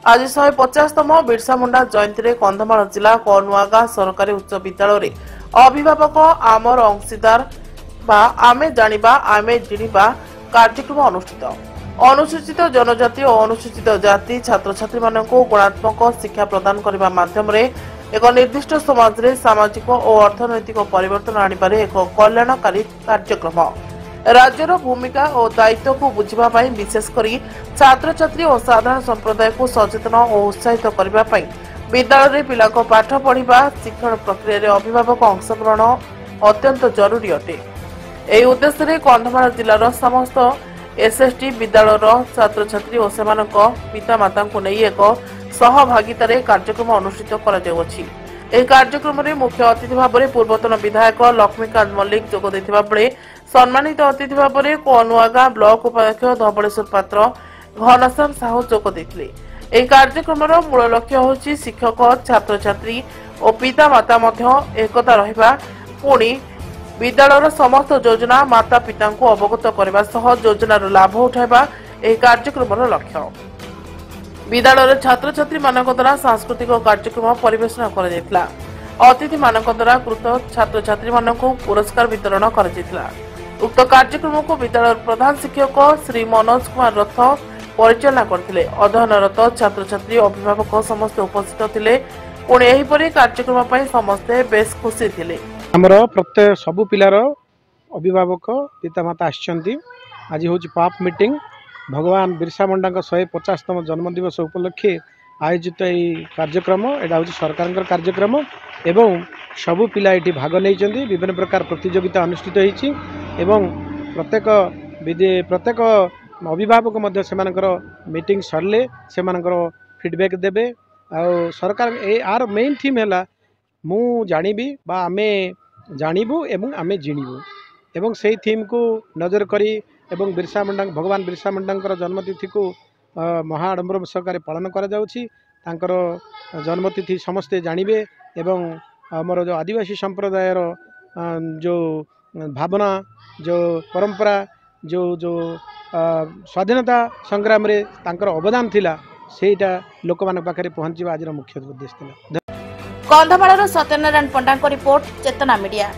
आज 150तम बिरसा मुंडा जयंती में कंधमाल जिला कनुआगा सरकारी उच्च विद्यालय अभिभावक आमर अंशीदार आमे जानिबा आमे जिनिबा कार्यक्रम अनुष्ठित। अनुसूचित जनजाति और अनुसूचित जाति छात्र छात्री मानक गुणात्मक शिक्षा प्रदान करने माध्यम एक निर्दिष्ट समाज रे सामाजिक और अर्थनैतिक परिवर्तन आनिबारे एक कल्याणकारी कार्यक्रम। राज्यर भूमिका और दायित्व को बुझापी विशेषकर छात्र छात्री और साधारण संप्रदाय को सचेतन और उत्साहित करने विद्यालय पिला पाठ पढ़ा शिक्षण प्रक्रिया अभिभावक अंशग्रहण अत्यंत जरूरी अटे। यह उद्देश्य कंधमाल जिलार समस्त एसएसटी विद्यालय छात्र छात्री और सेमानक पितामाता को नहीं एक सहभागितार कार्यक्रम अनुष्ठित कर कार्यक्रम में मुख्य अतिथि भाव में पूर्वतन विधायक लक्ष्मीकांत मल्लिक जोग देथिबा बेले सम्मानित अतिथि भाव में कनुआगा ब्लॉक उपाध्यक्ष धवलेश्वर पात्र घनश्याम साहू जोग देथिले। कार्यक्रम मूल लक्ष्य होछि शिक्षक छात्र छात्री और पितामाता मध्य एकता रहिबा पुणी विद्यालय समस्त योजना माता पिता को अवगत करने सह योजनार लाभ उठाइबा कार्यक्रम लक्ष्य। विद्यालय छात्र छात्री मानक द्वारा सांस्कृतिक कार्यक्रम परिवेशन कर अतिथि मानक द्वारा कृत छात्र छात्री मानक पुरस्कार वितरण कर उक्त कार्यक्रम को विद्यालय प्रधान शिक्षक श्री मनोज कुमार रथ परिचालना करथिले। अध्ययनरत छात्र छात्री अभिभावक समस्त उपस्थित थिले। पुणी एहिपरि कार्यक्रम पई समस्ते बेस खुशी थिले। हमर प्रत्येक सबु पिलार अभिभावक पितामाता आछंती। आज होची पाप मीटिंग भगवान बिरसा मुंडा 150तम जन्मदिवस उपलक्षे आयोजित कार्यक्रम। एटा होची सरकार कार्यक्रम एवं सबु पिला एटी भाग नहीं विभिन्न प्रकार प्रतियोगिता अनुष्ठित होईची एवं प्रत्येक अभिभावक मध्य सेमानकर मीटिंग सरले सेमानकर फीडबैक देबे। आ सरकार आर मेन थीम है मु जानिबी बा आमे जानिबू एवं आमे जिणिबू एवं से थीम को नजर करी एवं बिरसा मुंडा भगवान बिरसा मुंडा जन्मतिथि को महाआडंबर सहकारे पालन करा जाउछि। तांकर जन्मतिथि समस्ते जानिबे एवं आमर जो आदिवासी संप्रदायर जो भावना जो परंपरा जो जो स्वाधीनता संग्राम रे तांकर अवदान थिला सेटा लोक मान पाखरे पहुंचीबा आज मुख्य उद्देश्य थिला। कंधमाल सत्यनारायण पंडा रिपोर्ट चेतना मीडिया।